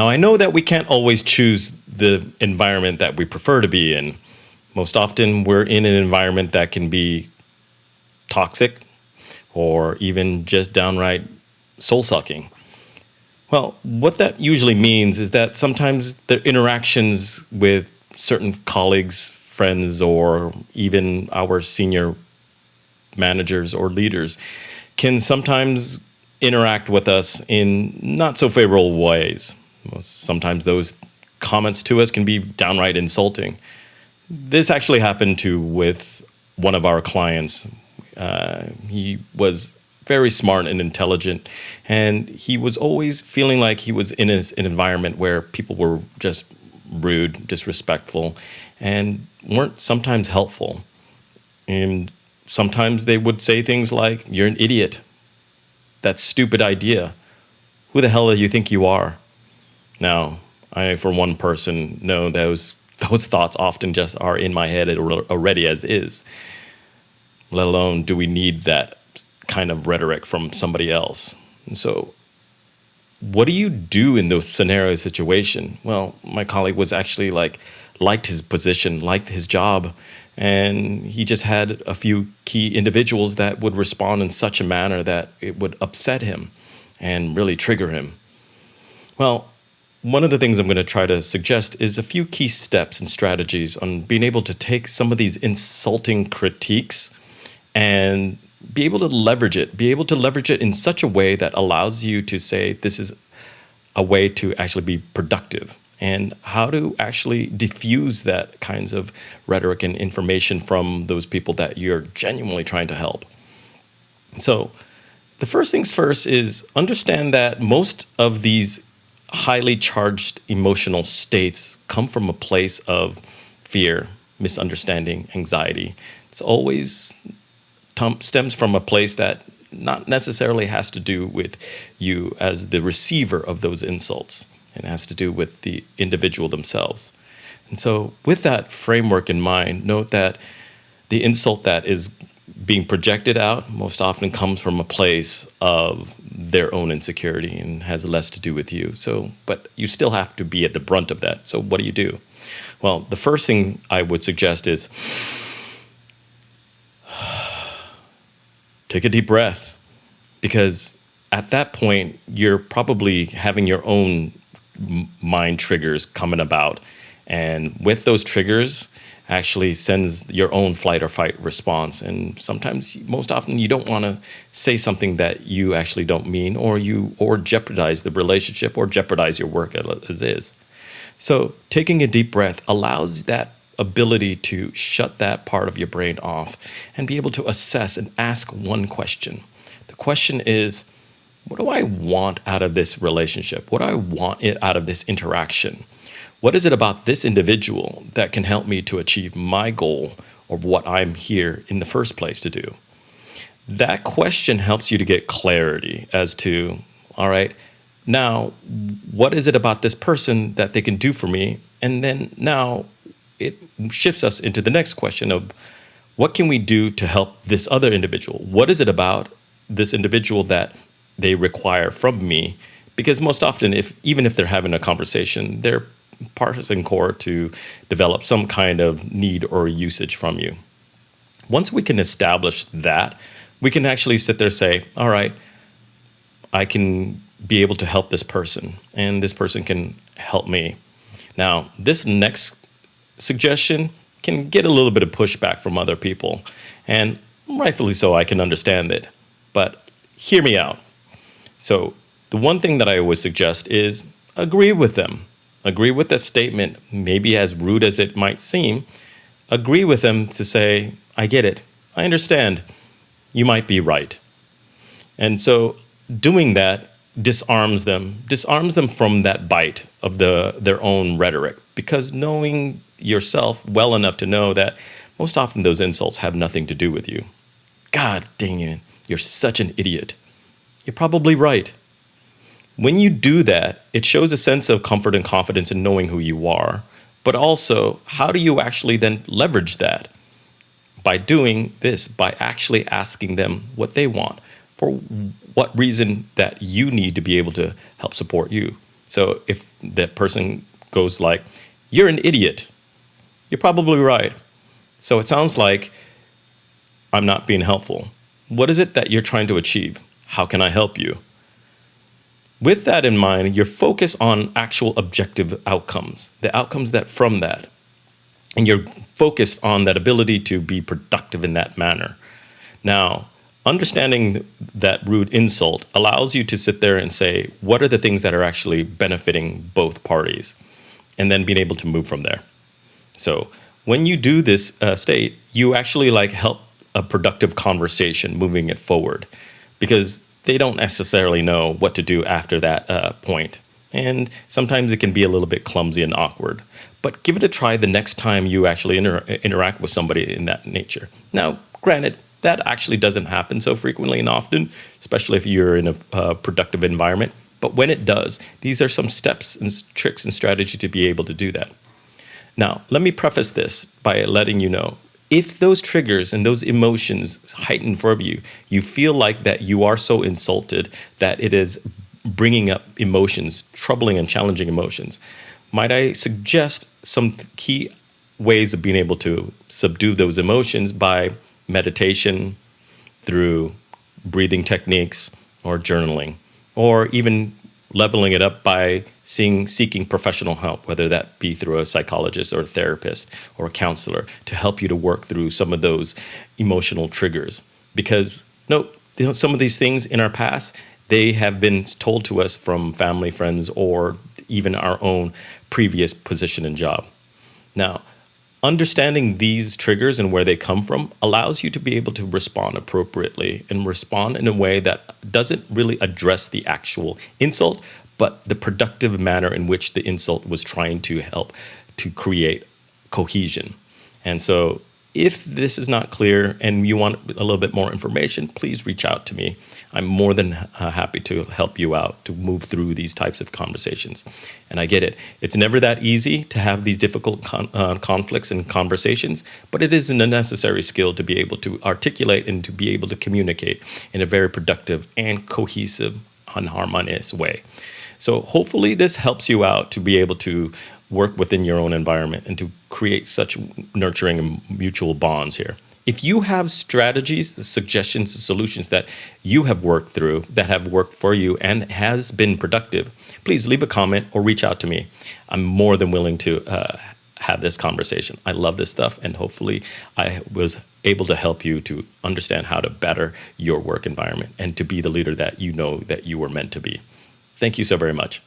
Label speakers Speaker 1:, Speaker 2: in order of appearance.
Speaker 1: Now, I know that we can't always choose the environment that we prefer to be in. Most often, we're in an environment that can be toxic or even just downright soul-sucking. Well, what that usually means is that sometimes the interactions with certain colleagues, friends, or even our senior managers or leaders can sometimes interact with us in not so favorable ways. Sometimes those comments to us can be downright insulting. This actually happened with one of our clients. He was very smart and intelligent, and he was always feeling like he was in an environment where people were just rude, disrespectful, and weren't sometimes helpful. And sometimes they would say things like, "You're an idiot. That's a stupid idea. Who the hell do you think you are?" Now, I, for one person, know those thoughts often just are in my head already as is, let alone do we need that kind of rhetoric from somebody else. And so what do you do in those scenario situation? Well, my colleague was actually liked his position, liked his job, and he just had a few key individuals that would respond in such a manner that it would upset him and really trigger him. Well, one of the things I'm going to try to suggest is a few key steps and strategies on being able to take some of these insulting critiques and be able to leverage it in such a way that allows you to say this is a way to actually be productive, and how to actually diffuse that kinds of rhetoric and information from those people that you're genuinely trying to help. So the first things first is understand that most of these highly charged emotional states come from a place of fear, misunderstanding, anxiety. It's always stems from a place that not necessarily has to do with you as the receiver of those insults, and has to do with the individual themselves. And so with that framework in mind, note that the insult that is being projected out most often comes from a place of their own insecurity and has less to do with you. So, but you still have to be at the brunt of that. So what do you do? Well, the first thing I would suggest is take a deep breath, because at that point, you're probably having your own mind triggers coming about. And with those triggers, actually sends your own flight or fight response. And sometimes, most often, you don't want to say something that you actually don't mean, or jeopardize the relationship, or jeopardize your work as is. So taking a deep breath allows that ability to shut that part of your brain off and be able to assess and ask one question. The question is, what do I want out of this relationship? What do I want out of this interaction? What is it about this individual that can help me to achieve my goal of what I'm here in the first place to do? That question helps you to get clarity as to, all right, now, what is it about this person that they can do for me? And then now it shifts us into the next question of, what can we do to help this other individual? What is it about this individual that they require from me? Because most often, even if they're having a conversation, they're parsing core to develop some kind of need or usage from you. Once we can establish that, we can actually sit there and say, all right, I can be able to help this person, and this person can help me. Now, this next suggestion can get a little bit of pushback from other people, and rightfully so, I can understand it. But hear me out. So the one thing that I always suggest is agree with them. Agree with that statement, maybe as rude as it might seem. Agree with them to say, I get it. I understand. You might be right. And so doing that disarms them from that bite of their own rhetoric, because knowing yourself well enough to know that most often those insults have nothing to do with you. God dang it, you're such an idiot. You're probably right. When you do that, it shows a sense of comfort and confidence in knowing who you are. But also, how do you actually then leverage that? By doing this, by actually asking them what they want, for what reason that you need to be able to help support you. So if that person goes like, "You're an idiot," you're probably right. So it sounds like I'm not being helpful. What is it that you're trying to achieve? How can I help you? With that in mind, you're focused on actual objective outcomes, the outcomes that from that. And you're focused on that ability to be productive in that manner. Now, understanding that rude insult allows you to sit there and say, what are the things that are actually benefiting both parties? And then being able to move from there. So when you do this state, you actually like help a productive conversation moving it forward, because they don't necessarily know what to do after that point. And sometimes it can be a little bit clumsy and awkward. But give it a try the next time you actually interact with somebody in that nature. Now, granted, that actually doesn't happen so frequently and often, especially if you're in a productive environment. But when it does, these are some steps and tricks and strategy to be able to do that. Now, let me preface this by letting you know, if those triggers and those emotions heighten for you, you feel like that you are so insulted that it is bringing up emotions, troubling and challenging emotions, might I suggest some key ways of being able to subdue those emotions by meditation, through breathing techniques, or journaling, or even leveling it up by seeking professional help, whether that be through a psychologist or a therapist or a counselor, to help you to work through some of those emotional triggers. Because some of these things in our past, they have been told to us from family, friends, or even our own previous position and job. Now, understanding these triggers and where they come from allows you to be able to respond appropriately and respond in a way that doesn't really address the actual insult, but the productive manner in which the insult was trying to help to create cohesion. And so if this is not clear and you want a little bit more information, please reach out to me. I'm more than happy to help you out to move through these types of conversations. And I get it. It's never that easy to have these difficult conflicts and conversations, but it is a necessary skill to be able to articulate and to be able to communicate in a very productive and cohesive and harmonious way. So hopefully this helps you out to be able to work within your own environment and to create such nurturing and mutual bonds here. If you have strategies, suggestions, solutions that you have worked through that have worked for you and has been productive, please leave a comment or reach out to me. I'm more than willing to have this conversation. I love this stuff, and hopefully I was able to help you to understand how to better your work environment and to be the leader that you know that you were meant to be. Thank you so very much.